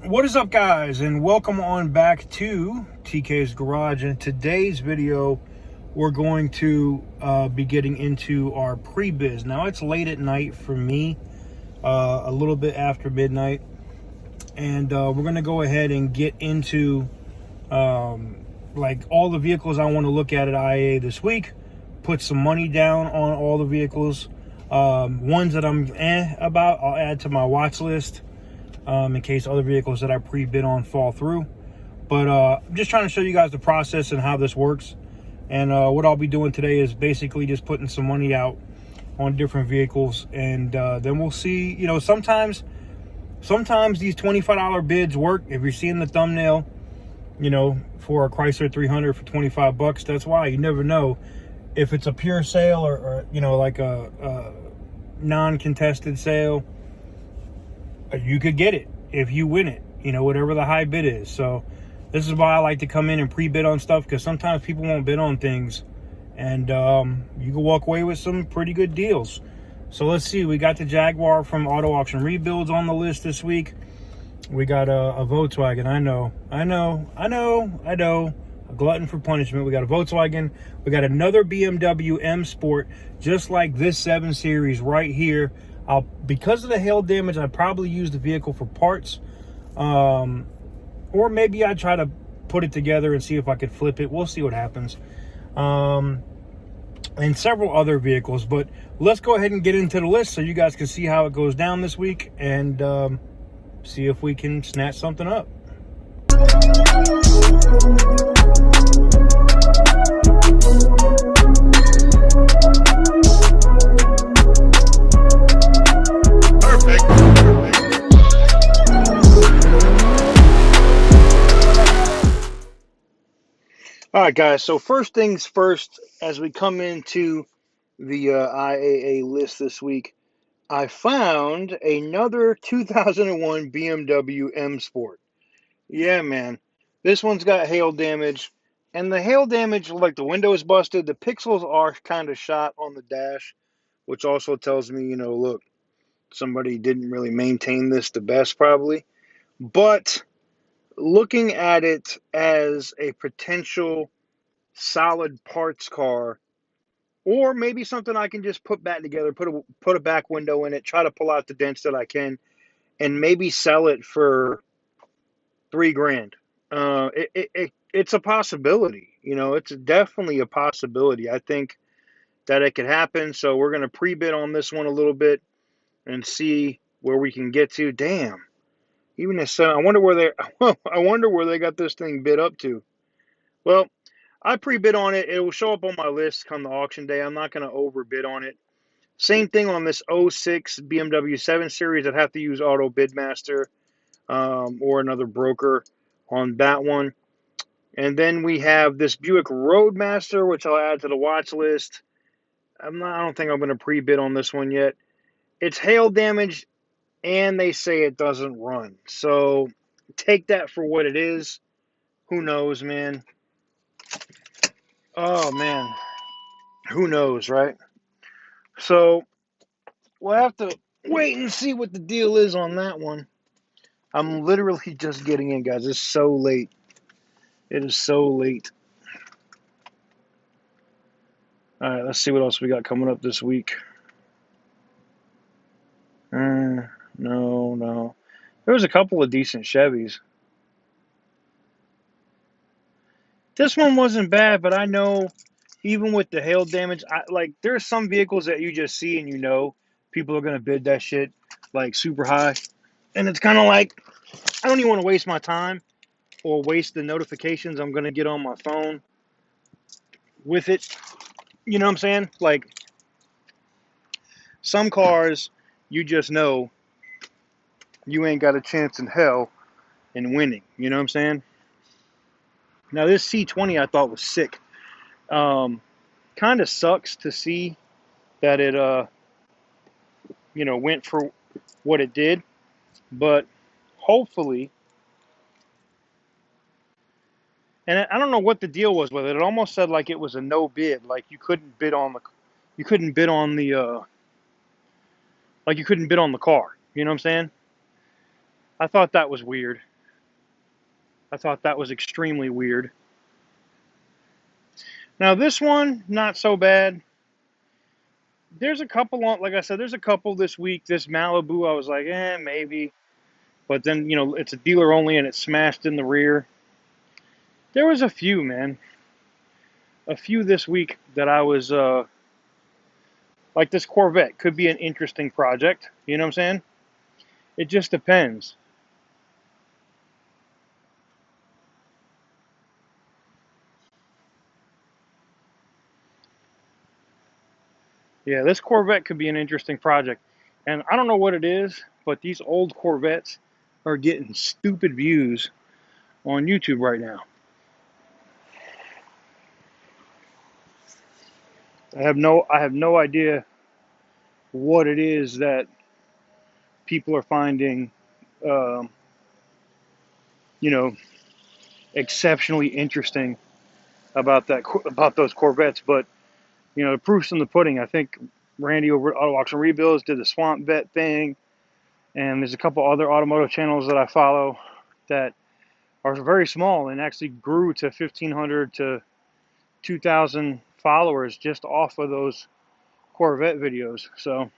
What is up, guys, and welcome on back to TK's Garage. In today's video, we're going to be getting into our pre-biz. Now, it's late at night for me, a little bit after midnight, and we're going to go ahead and get into like all the vehicles I want to look at IAA this week, put some money down on all the vehicles. Ones that I'm about, I'll add to my watch list. In case other vehicles that I pre-bid on fall through. But I'm just trying to show you guys the process and how this works. And what I'll be doing today is basically just putting some money out on different vehicles. And then we'll see, you know, sometimes these $25 bids work. If you're seeing the thumbnail, you know, for a Chrysler 300 for 25 bucks, that's why. You never know if it's a pure sale or you know, like a non-contested sale. You could get it if you win it, you know, whatever the high bid is. So this is why I like to come in and pre-bid on stuff, because sometimes people won't bid on things, and you can walk away with some pretty good deals. So let's see, we got the Jaguar from Auto Auction Rebuilds on the list this week. We got a Volkswagen. I know, a glutton for punishment. We got a Volkswagen. We got another BMW M Sport, just like this 7 Series right here. Because of the hail damage, I probably use the vehicle for parts, or maybe I try to put it together and see if I could flip it. We'll see what happens. And several other vehicles, but let's go ahead and get into the list so you guys can see how it goes down this week, and see if we can snatch something up. All right, guys, so first things first, as we come into the IAA list this week, I found another 2001 BMW M Sport. Yeah, man, this one's got hail damage, and the hail damage, like the window is busted, the pixels are kind of shot on the dash, which also tells me, you know, look, somebody didn't really maintain this the best probably. But looking at it as a potential solid parts car, or maybe something I can just put back together, put a back window in it, try to pull out the dents that I can, and maybe sell it for $3,000. It's a possibility, you know. It's definitely a possibility. I think that it could happen. So we're gonna pre-bid on this one a little bit and see where we can get to. Damn, even this. I wonder where they. I wonder where they got this thing bid up to. Well, I pre-bid on it. It will show up on my list come the auction day. I'm not going to overbid on it. Same thing on this 06 BMW 7 Series. I'd have to use Auto Bidmaster or another broker on that one. And then we have this Buick Roadmaster, which I'll add to the watch list. I don't think I'm going to pre-bid on this one yet. It's hail damage, and they say it doesn't run. So take that for what it is. Who knows, man? Oh, man. Who knows, right? So we'll have to wait and see what the deal is on that one. I'm literally just getting in, guys. It's so late. It is so late. All right, let's see what else we got coming up this week. No. There was a couple of decent Chevys. This one wasn't bad, but I know even with the hail damage, there's some vehicles that you just see and you know people are going to bid that shit like super high. And it's kind of like, I don't even want to waste my time or waste the notifications I'm going to get on my phone with it. You know what I'm saying? Like, some cars, you just know you ain't got a chance in hell in winning. You know what I'm saying? Now, this C20 I thought was sick. Kind of sucks to see that it, you know, went for what it did. But hopefully, and I don't know what the deal was with it. It almost said like it was a no bid, like you couldn't bid on the car. You couldn't bid on the car. You know what I'm saying? I thought that was weird. I thought that was extremely weird. Now this one, not so bad. There's a couple on, like I said, there's a couple this week. This Malibu, I was like, maybe. But then, it's a dealer only and it's smashed in the rear. There was a few, man. A few this week that I was, like this Corvette could be an interesting project. You know what I'm saying? It just depends. Yeah, this Corvette could be an interesting project. And I don't know what it is, but these old Corvettes are getting stupid views on YouTube right now. I have no idea what it is that people are finding, um, you know, exceptionally interesting about those Corvettes. But the proof's in the pudding. I think Randy over at Auto Auction Rebuilds did the Swamp Vet thing, and there's a couple other automotive channels that I follow that are very small and actually grew to 1,500 to 2,000 followers just off of those Corvette videos. So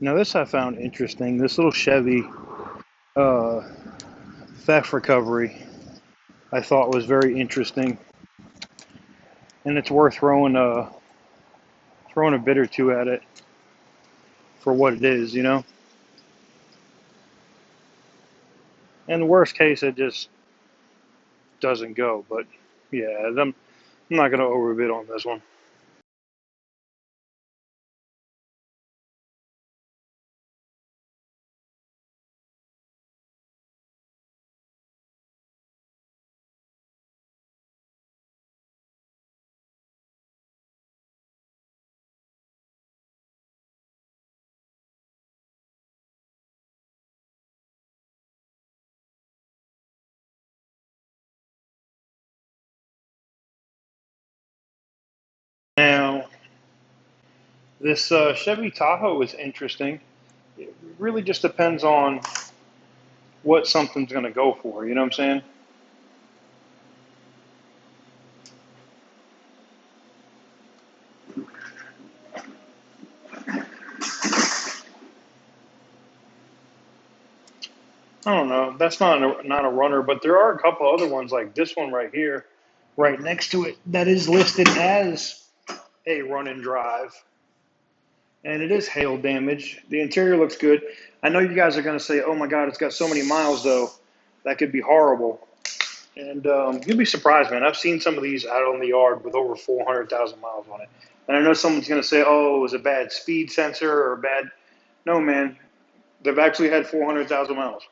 now this I found interesting. This little Chevy uh, theft recovery I thought was very interesting, and it's worth throwing a bit or two at it for what it is, And the worst case, it just doesn't go. But yeah, I'm not going to overbid on this one. Now, this Chevy Tahoe is interesting. It really just depends on what something's going to go for. You know what I'm saying? I don't know. That's not a runner, but there are a couple other ones like this one right here, right next to it, that is listed as a run and drive, and it is hail damage. The interior looks good. I know you guys are going to say, "Oh my God, it's got so many miles though. That could be horrible." And you'll be surprised, man. I've seen some of these out on the yard with over 400,000 miles on it. And I know someone's going to say, oh, it was a bad speed sensor or a bad. No, man. They've actually had 400,000 miles.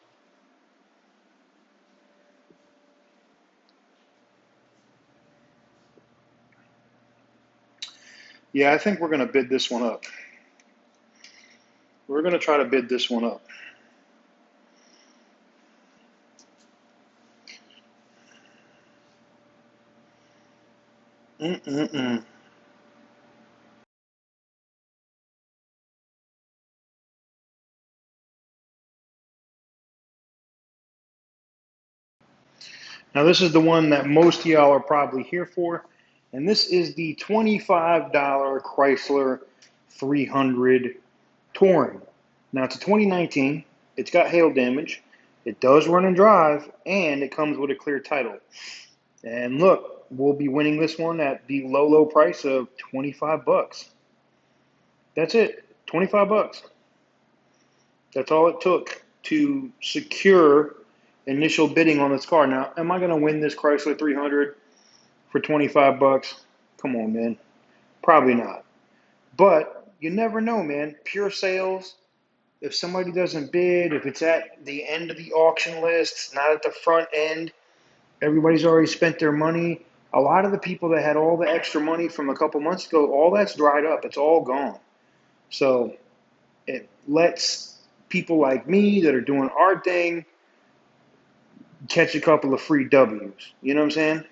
Yeah, I think we're going to bid this one up. We're going to try to bid this one up. Mm-mm-mm. Now, this is the one that most of y'all are probably here for. And this is the $25 Chrysler 300 Touring. Now, it's a 2019. It's got hail damage. It does run and drive, and it comes with a clear title. And look, we'll be winning this one at the low, low price of 25 bucks. That's it, 25 bucks. That's all it took to secure initial bidding on this car. Now, am I going to win this Chrysler 300 for 25 bucks? Come on, man. Probably not. But you never know, man. Pure sales. If somebody doesn't bid, if it's at the end of the auction list, not at the front end, everybody's already spent their money. A lot of the people that had all the extra money from a couple months ago, all that's dried up. It's all gone. So it lets people like me that are doing our thing catch a couple of free W's. You know what I'm saying?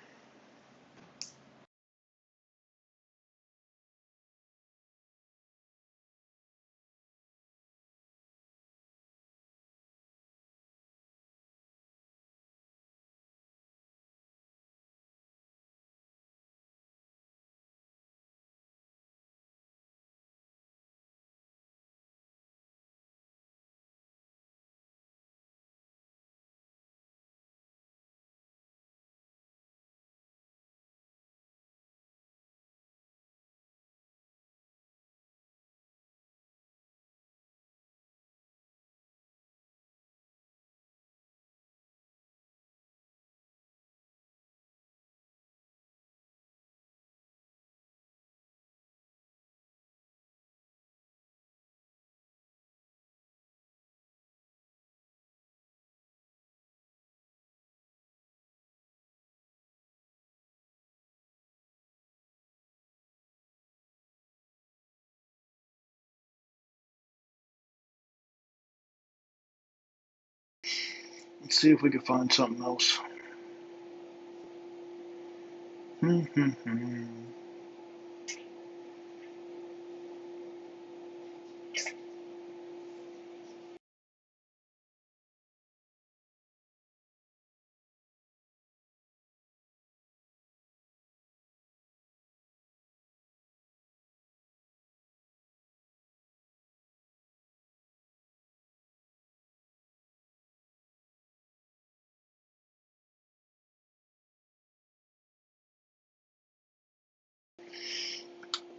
Let's see if we can find something else.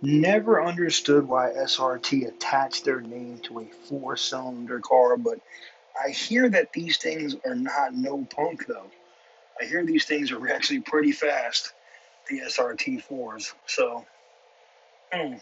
Never understood why SRT attached their name to a four-cylinder car, but I hear that these things are not no punk though. I hear these things are actually pretty fast, the SRT fours. So, hmm,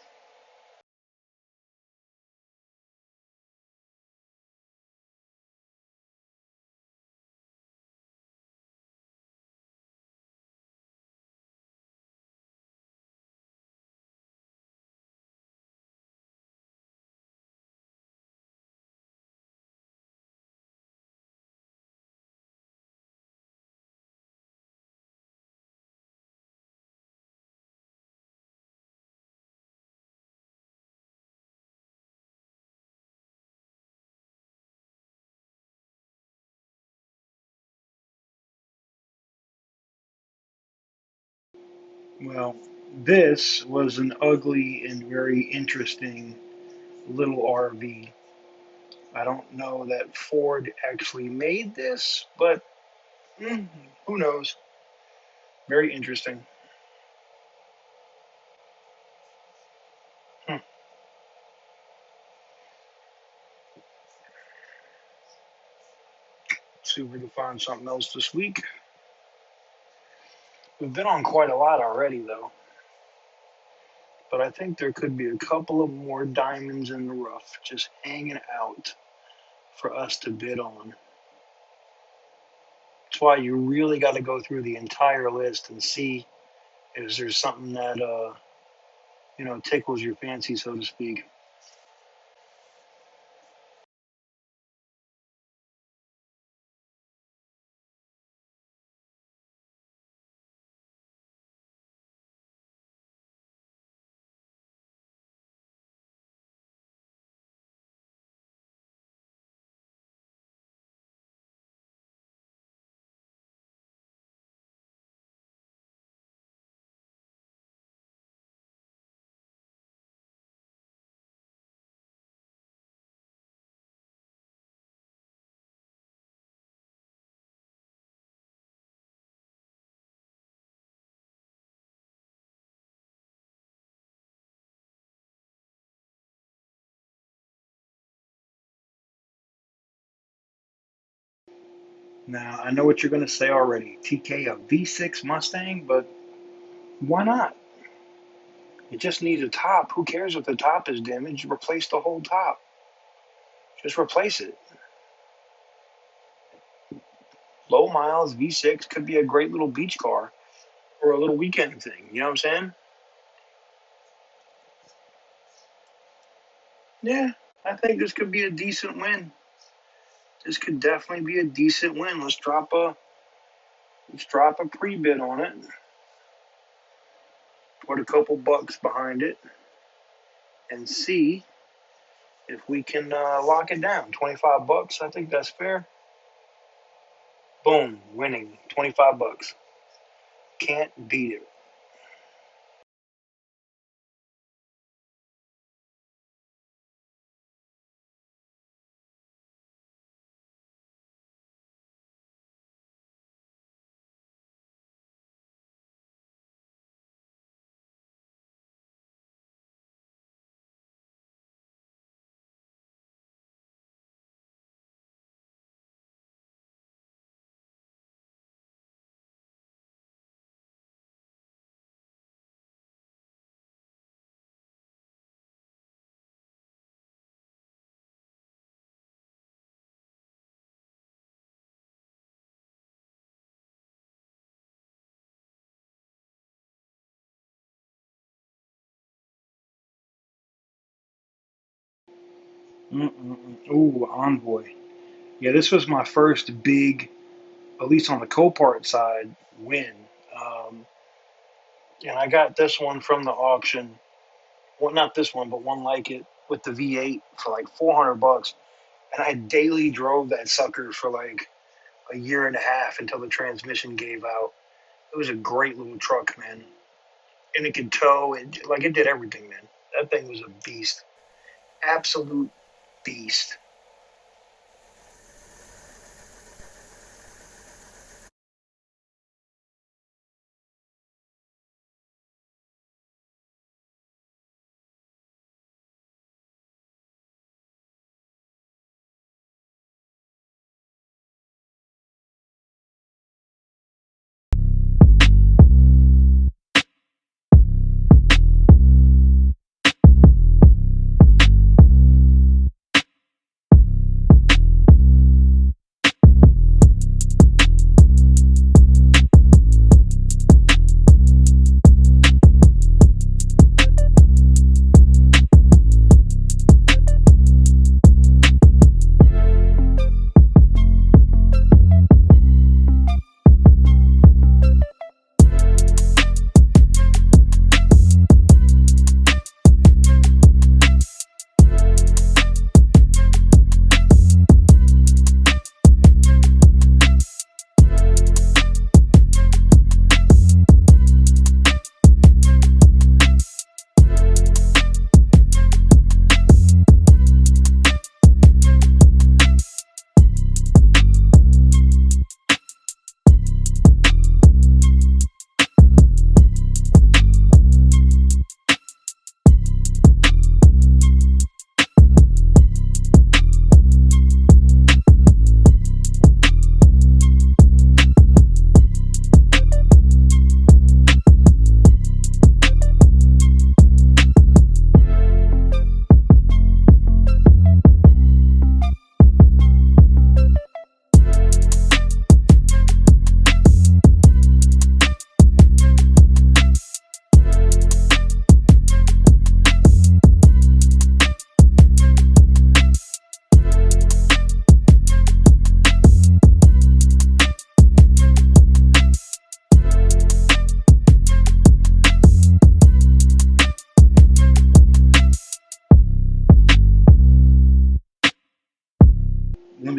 well, this was an ugly and very interesting little RV. I don't know that Ford actually made this, but who knows? Very interesting. Hmm. See if we can find something else this week. We've been on quite a lot already, though. But I think there could be a couple of more diamonds in the rough just hanging out for us to bid on. That's why you really got to go through the entire list and see if there's something that tickles your fancy, so to speak. Now, I know what you're going to say already. TK, a V6 Mustang, but why not? It just needs a top. Who cares if the top is damaged? Replace the whole top. Just replace it. Low miles, V6 could be a great little beach car or a little weekend thing. You know what I'm saying? Yeah, I think this could be a decent win. This could definitely be a decent win. Let's drop a pre-bid on it. Put a couple bucks behind it and see if we can lock it down. 25 bucks, I think that's fair. Boom, winning. 25 bucks. Can't beat it. Ooh, Envoy. Yeah, this was my first big, at least on the Copart side, win. Um, and I got this one from the auction. Well, not this one, but one like it with the V8 for like 400 bucks. And I daily drove that sucker for like a year and a half until the transmission gave out. It was a great little truck, man. And it could tow. It did everything, man. That thing was a beast. Absolute beast.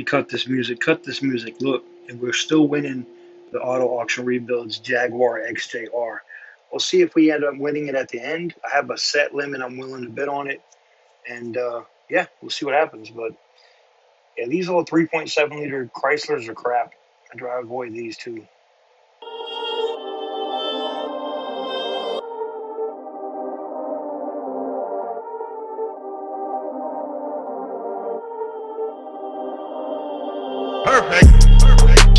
cut this music, look, and we're still winning the auto auction rebuilds Jaguar XJR. We'll see if we end up winning it at the end. I have a set limit I'm willing to bid on it, and yeah, we'll see what happens. But yeah, these little 3.7 liter Chryslers are crap. I'd rather avoid these two. Perfect. Perfect.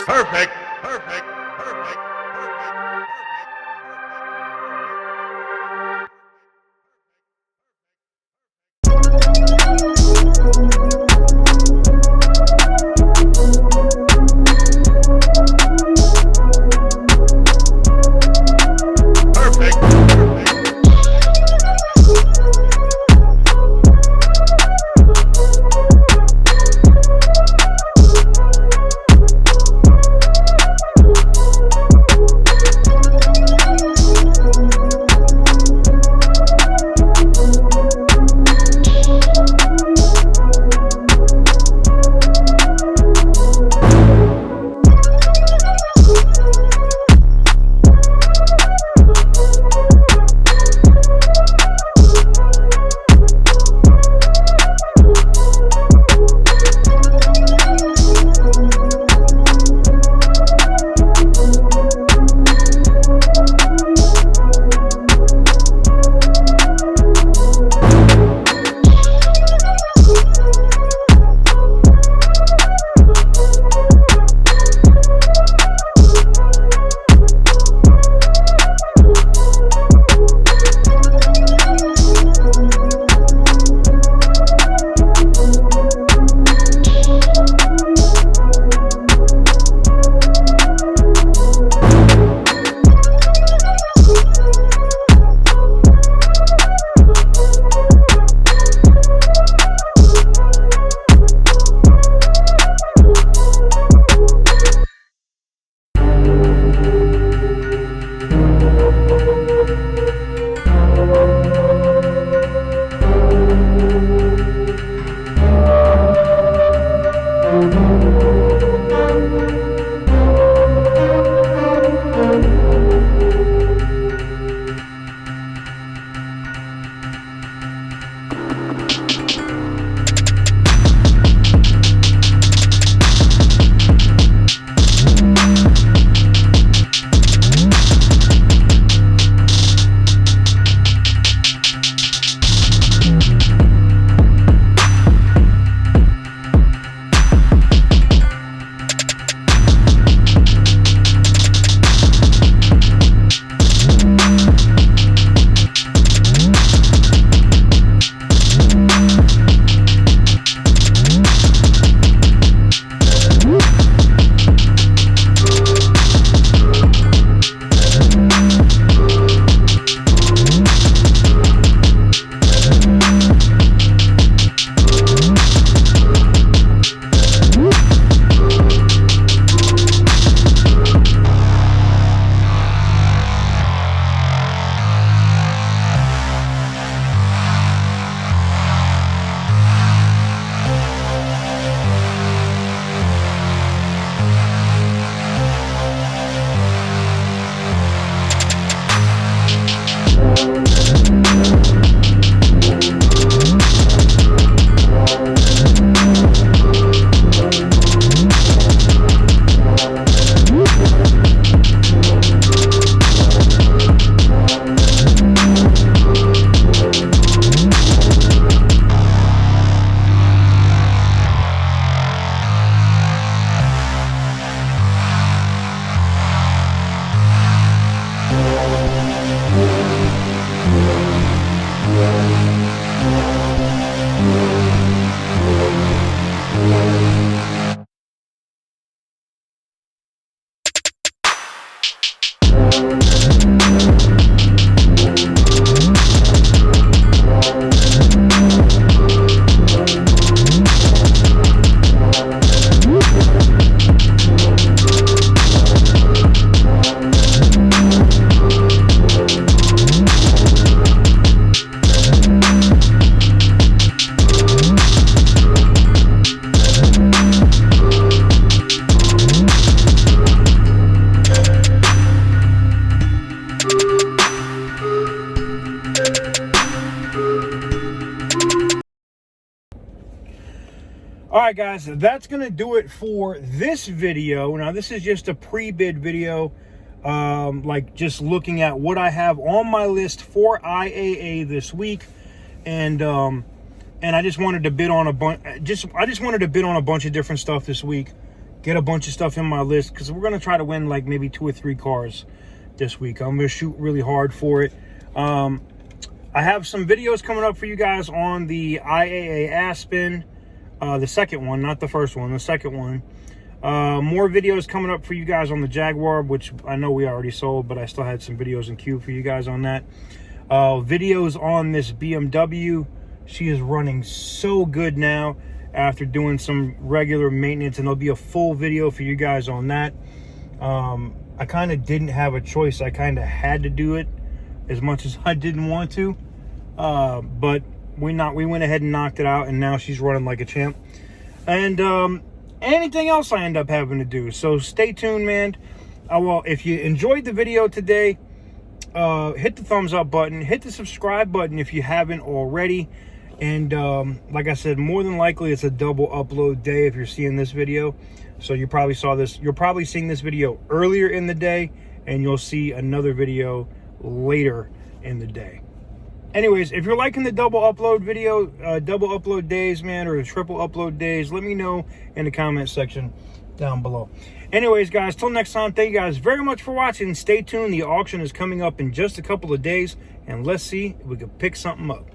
Perfect. Perfect. All right, guys, that's going to do it for this video. Now, this is just a pre-bid video, like just looking at what I have on my list for IAA this week. And I just wanted to bid on a bunch. I just wanted to bid on a bunch of different stuff this week. Get a bunch of stuff in my list because we're going to try to win like maybe 2 or 3 cars this week. I'm going to shoot really hard for it. I have some videos coming up for you guys on the IAA Aspen. The second one, not the first one, the second one. More videos coming up for you guys on the Jaguar, which I know we already sold, but I still had some videos in queue for you guys on that. Videos on this BMW. She is running so good now after doing some regular maintenance, and there'll be a full video for you guys on that. I kind of didn't have a choice. I kind of had to do it as much as I didn't want to. But we went ahead and knocked it out, and now she's running like a champ. And anything else I end up having to do. So stay tuned, man. Well, if you enjoyed the video today, hit the thumbs up button, hit the subscribe button if you haven't already. And like I said, more than likely it's a double upload day if you're seeing this video. So you probably saw this, you're probably seeing this video earlier in the day, and you'll see another video later in the day. Anyways, if you're liking the double upload video, double upload days, man, or the triple upload days, let me know in the comment section down below. Anyways, guys, till next time, thank you guys very much for watching. Stay tuned. The auction is coming up in just a couple of days, and let's see if we can pick something up.